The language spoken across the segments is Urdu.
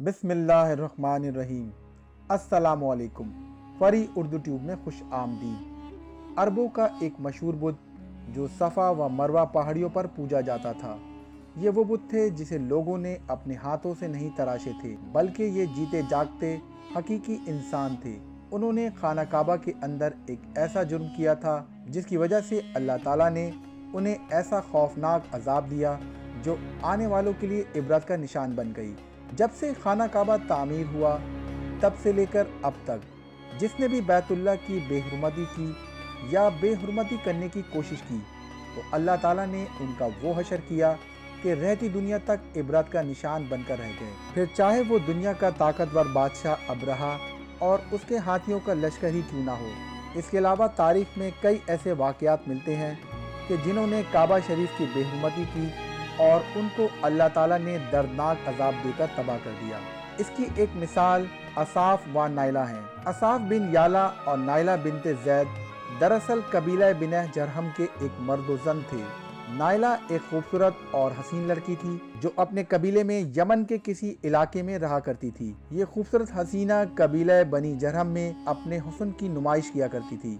بسم اللہ الرحمن الرحیم۔ السلام علیکم۔ فری اردو ٹیوب میں خوش آمدید۔ عربوں کا ایک مشہور بت جو صفا و مروہ پہاڑیوں پر پوجا جاتا تھا، یہ وہ بت تھے جسے لوگوں نے اپنے ہاتھوں سے نہیں تراشے تھے، بلکہ یہ جیتے جاگتے حقیقی انسان تھے۔ انہوں نے خانہ کعبہ کے اندر ایک ایسا جرم کیا تھا جس کی وجہ سے اللہ تعالیٰ نے انہیں ایسا خوفناک عذاب دیا جو آنے والوں کے لیے عبرت کا نشان بن گئی۔ جب سے خانہ کعبہ تعمیر ہوا تب سے لے کر اب تک جس نے بھی بیت اللہ کی بے حرمتی کی یا بے حرمتی کرنے کی کوشش کی تو اللہ تعالیٰ نے ان کا وہ حشر کیا کہ رہتی دنیا تک عبرت کا نشان بن کر رہ گئے، پھر چاہے وہ دنیا کا طاقتور بادشاہ ابرہہ اور اس کے ہاتھیوں کا لشکر ہی کیوں نہ ہو۔ اس کے علاوہ تاریخ میں کئی ایسے واقعات ملتے ہیں کہ جنہوں نے کعبہ شریف کی بے حرمتی کی اور ان کو اللہ تعالیٰ نے دردناک عذاب دے کر تباہ کر دیا۔ اس کی ایک مثال اصاف و نائلہ ہیں۔ اصاف بن یالا اور نائلہ بنت زید دراصل قبیلہ بنہ جرہم کے ایک مرد و زن تھے۔ نائلہ ایک خوبصورت اور حسین لڑکی تھی جو اپنے قبیلے میں یمن کے کسی علاقے میں رہا کرتی تھی۔ یہ خوبصورت حسینہ قبیلہ بنی جرہم میں اپنے حسن کی نمائش کیا کرتی تھی۔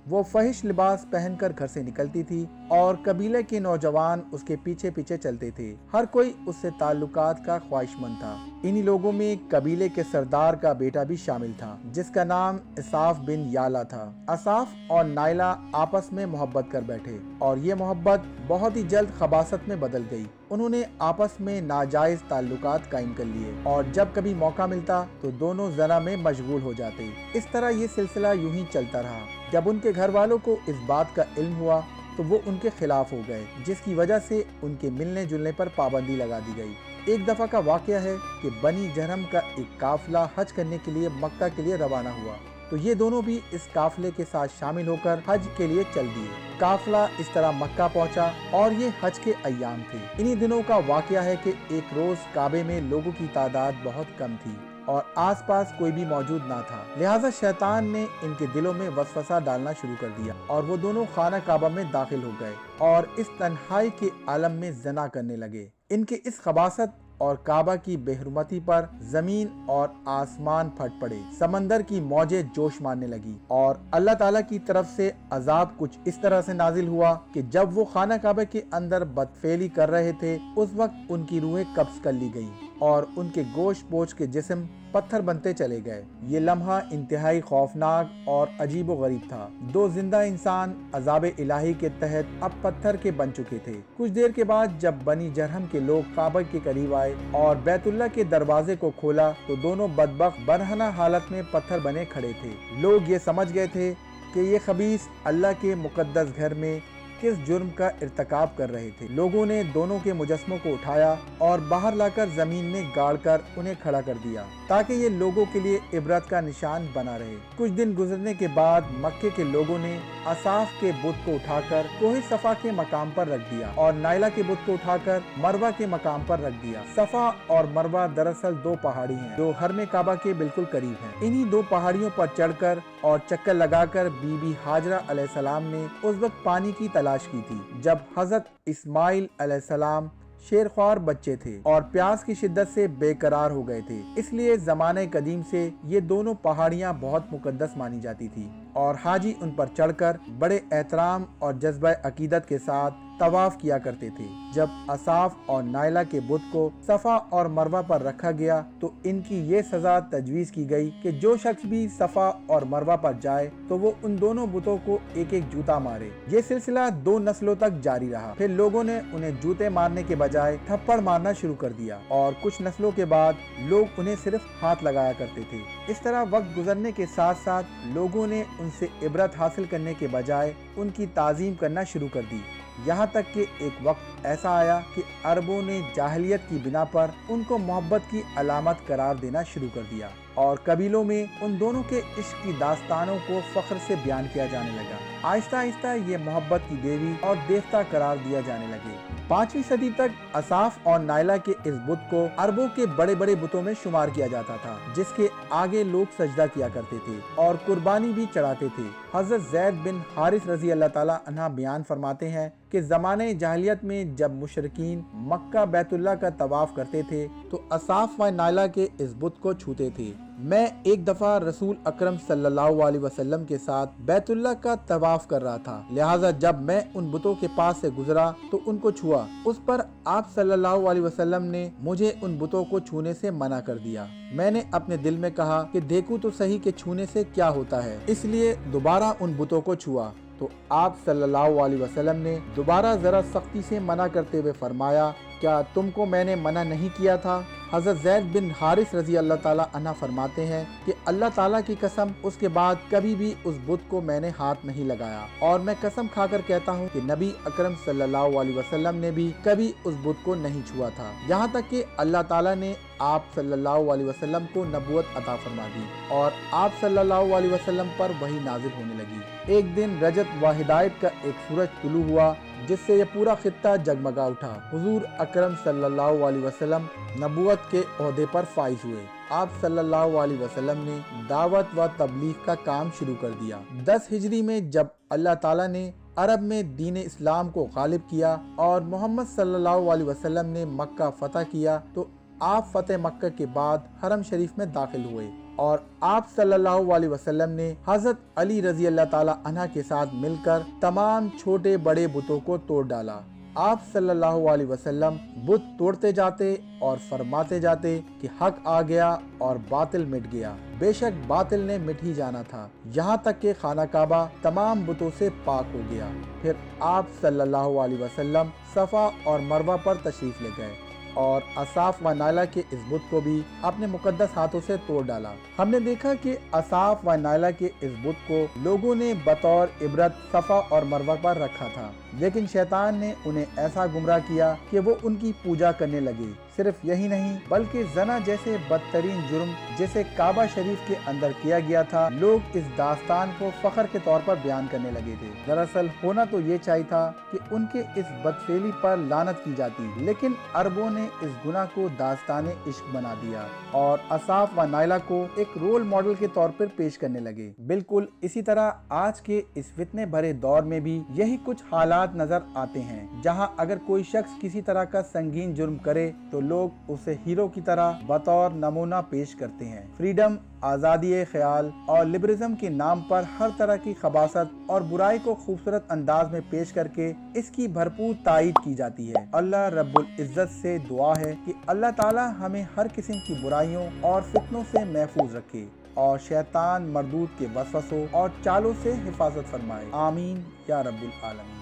وہ فحش لباس پہن کر گھر سے نکلتی تھی اور قبیلے کے نوجوان اس کے پیچھے پیچھے چلتے تھے۔ ہر کوئی اس سے تعلقات کا خواہش مند تھا۔ انہی لوگوں میں قبیلے کے سردار کا بیٹا بھی شامل تھا جس کا نام اصاف بن یالا تھا۔ اصاف اور نائلہ آپس میں محبت کر بیٹھے اور یہ محبت بہت ہی جلد خباثت میں بدل گئی۔ انہوں نے آپس میں ناجائز تعلقات قائم کر لیے اور جب کبھی موقع ملتا تو دونوں زنا میں مشغول ہو جاتے۔ اس طرح یہ سلسلہ یوں ہی چلتا رہا۔ جب ان کے گھر والوں کو اس بات کا علم ہوا تو وہ ان کے خلاف ہو گئے، جس کی وجہ سے ان کے ملنے جلنے پر پابندی لگا دی گئی۔ ایک دفعہ کا واقعہ ہے کہ بنی جرہم کا ایک قافلہ حج کرنے کے لیے مکہ کے لیے روانہ ہوا تو یہ دونوں بھی اس قافلے کے ساتھ شامل ہو کر حج کے لیے چل دیے۔ قافلہ اس طرح مکہ پہنچا اور یہ حج کے ایام تھے۔ انہی دنوں کا واقعہ ہے کہ ایک روز کعبے میں لوگوں کی تعداد بہت کم تھی اور آس پاس کوئی بھی موجود نہ تھا، لہٰذا شیطان نے ان کے دلوں میں وسوسہ ڈالنا شروع کر دیا اور وہ دونوں خانہ کعبہ میں داخل ہو گئے اور اس تنہائی کے عالم میں زنا کرنے لگے۔ ان کے اس خباثت اور کعبہ کی بے حرمتی پر زمین اور آسمان پھٹ پڑے، سمندر کی موجیں جوش مارنے لگی اور اللہ تعالیٰ کی طرف سے عذاب کچھ اس طرح سے نازل ہوا کہ جب وہ خانہ کعبہ کے اندر بدفعلی کر رہے تھے اس وقت ان کی روحیں قبض کر لی گئیں اور ان کے گوشت پوش کے جسم پتھر بنتے چلے گئے۔ یہ لمحہ انتہائی خوفناک اور عجیب و غریب تھا۔ دو زندہ انسان عذاب الہی کے تحت اب پتھر کے بن چکے تھے۔ کچھ دیر کے بعد جب بنی جرہم کے لوگ کعبہ کے قریب آئے اور بیت اللہ کے دروازے کو کھولا تو دونوں بدبخت برہنہ حالت میں پتھر بنے کھڑے تھے۔ لوگ یہ سمجھ گئے تھے کہ یہ خبیث اللہ کے مقدس گھر میں کس جرم کا ارتکاب کر رہے تھے۔ لوگوں نے دونوں کے مجسموں کو اٹھایا اور باہر لا کر زمین میں گاڑ کر انہیں کھڑا کر دیا تاکہ یہ لوگوں کے لیے عبرت کا نشان بنا رہے۔ کچھ دن گزرنے کے بعد مکے کے لوگوں نے اصاف کے بت کو اٹھا کر کوہ صفا کے مقام پر رکھ دیا اور نائلہ کے بت کو اٹھا کر مروہ کے مقام پر رکھ دیا۔ صفا اور مروہ دراصل دو پہاڑی ہیں جو حرم کعبہ کے بالکل قریب ہیں۔ انہی دو پہاڑیوں پر چڑھ کر اور چکر لگا کر بی بی ہاجرہ علیہ السلام نے اس وقت پانی کی تلاش کی تھی جب حضرت اسماعیل علیہ السلام شیرخوار بچے تھے اور پیاس کی شدت سے بے قرار ہو گئے تھے۔ اس لیے زمانہ قدیم سے یہ دونوں پہاڑیاں بہت مقدس مانی جاتی تھی اور حاجی ان پر چڑھ کر بڑے احترام اور جذبہ عقیدت کے ساتھ طواف کیا کرتے تھے۔ جب اصاف اور نائلہ کے بت کو صفا اور مروہ پر رکھا گیا تو ان کی یہ سزا تجویز کی گئی کہ جو شخص بھی صفا اور مروہ پر جائے تو وہ ان دونوں بتوں کو ایک ایک جوتا مارے۔ یہ سلسلہ 2 نسلوں تک جاری رہا۔ پھر لوگوں نے انہیں جوتے مارنے کے بجائے تھپڑ مارنا شروع کر دیا اور کچھ نسلوں کے بعد لوگ انہیں صرف ہاتھ لگایا کرتے تھے۔ اس طرح وقت گزرنے کے ساتھ ساتھ لوگوں نے ان سے عبرت حاصل کرنے کے بجائے ان کی تعظیم کرنا شروع کر دی، یہاں تک کہ ایک وقت ایسا آیا کہ عربوں نے جاہلیت کی بنا پر ان کو محبت کی علامت قرار دینا شروع کر دیا اور قبیلوں میں ان دونوں کے عشق کی داستانوں کو فخر سے بیان کیا جانے لگا۔ آہستہ آہستہ یہ محبت کی دیوی اور دیوتا قرار دیا جانے لگے۔ 5ویں صدی تک اصاف اور نائلہ کے اس بت کو عربوں کے بڑے بڑے بتوں میں شمار کیا جاتا تھا جس کے آگے لوگ سجدہ کیا کرتے تھے اور قربانی بھی چڑھاتے تھے۔ حضرت زید بن حارث رضی اللہ تعالیٰ عنہ بیان فرماتے ہیں کہ زمانے جاہلیت میں جب مشرکین مکہ بیت اللہ کا طواف کرتے تھے تو اصاف و نائلہ کے اس بت کو چھوتے تھے۔ میں ایک دفعہ رسول اکرم صلی اللہ علیہ وسلم کے ساتھ بیت اللہ کا طواف کر رہا تھا، لہٰذا جب میں ان بتوں کے پاس سے گزرا تو ان کو چھوا۔ اس پر آپ صلی اللہ علیہ وسلم نے مجھے ان بتوں کو چھونے سے منع کر دیا۔ میں نے اپنے دل میں کہا کہ دیکھوں تو صحیح کہ چھونے سے کیا ہوتا ہے، اس لیے دوبارہ ان بتوں کو چھوا تو آپ صلی اللہ علیہ وسلم نے دوبارہ ذرا سختی سے منع کرتے ہوئے فرمایا، کیا تم کو میں نے منع نہیں کیا تھا؟ حضرت زید بن حارث رضی اللہ تعالیٰ عنہ فرماتے ہیں کہ اللہ تعالیٰ کی قسم اس کے بعد کبھی بھی اس بت کو میں نے ہاتھ نہیں لگایا، اور میں قسم کھا کر کہتا ہوں کہ نبی اکرم صلی اللہ علیہ وسلم نے بھی کبھی اس بت کو نہیں چھوا تھا، یہاں تک کہ اللہ تعالیٰ نے آپ صلی اللہ علیہ وسلم کو نبوت عطا فرما دی اور آپ صلی اللہ علیہ وسلم پر وحی نازل ہونے لگی۔ ایک دن رجب و ہدایت کا ایک سورج طلوع ہوا جس سے یہ پورا خطہ جگمگا اٹھا۔ حضور اکرم صلی اللہ علیہ وسلم نبوت کے عہدے پر فائز ہوئے۔ آپ صلی اللہ علیہ وسلم نے دعوت و تبلیغ کا کام شروع کر دیا۔ 10 ہجری میں جب اللہ تعالیٰ نے عرب میں دین اسلام کو غالب کیا اور محمد صلی اللہ علیہ وسلم نے مکہ فتح کیا تو آپ فتح مکہ کے بعد حرم شریف میں داخل ہوئے اور آپ صلی اللہ علیہ وسلم نے حضرت علی رضی اللہ تعالیٰ عنہ کے ساتھ مل کر تمام چھوٹے بڑے بتوں کو توڑ ڈالا۔ آپ صلی اللہ علیہ وسلم بت توڑتے جاتے اور فرماتے جاتے کہ حق آ گیا اور باطل مٹ گیا۔ بے شک باطل نے مٹ ہی جانا تھا، یہاں تک کہ خانہ کعبہ تمام بتوں سے پاک ہو گیا۔ پھر آپ صلی اللہ علیہ وسلم صفا اور مروہ پر تشریف لے گئے اور اصاف و نائلہ کے اس بت کو بھی اپنے مقدس ہاتھوں سے توڑ ڈالا۔ ہم نے دیکھا کہ اصاف و نائلہ کے اس بت کو لوگوں نے بطور عبرت صفا اور مروہ پر رکھا تھا، لیکن شیطان نے انہیں ایسا گمراہ کیا کہ وہ ان کی پوجا کرنے لگے۔ صرف یہی نہیں بلکہ زنا جیسے بدترین جرم جسے کعبہ شریف کے اندر کیا گیا تھا، لوگ اس داستان کو فخر کے طور پر بیان کرنے لگے تھے۔ دراصل ہونا تو یہ چاہیے تھا کہ ان کے اس بدفعلی پر لعنت کی جاتی، لیکن عربوں نے اس گناہ کو داستان عشق بنا دیا اور اصاف و نائلہ کو ایک رول ماڈل کے طور پر پیش کرنے لگے۔ بالکل اسی طرح آج کے اس فتنے بھرے دور میں بھی یہی کچھ حالات نظر آتے ہیں، جہاں اگر کوئی شخص کسی طرح کا سنگین جرم کرے تو لوگ اسے ہیرو کی طرح بطور نمونہ پیش کرتے ہیں۔ فریڈم، آزادی خیال اور لبرزم کے نام پر ہر طرح کی خباثت اور برائی کو خوبصورت انداز میں پیش کر کے اس کی بھرپور تائید کی جاتی ہے۔ اللہ رب العزت سے دعا ہے کہ اللہ تعالی ہمیں ہر قسم کی برائیوں اور فتنوں سے محفوظ رکھے اور شیطان مردود کے وسوسوں اور چالوں سے حفاظت فرمائے۔ آمین یا رب العالمین۔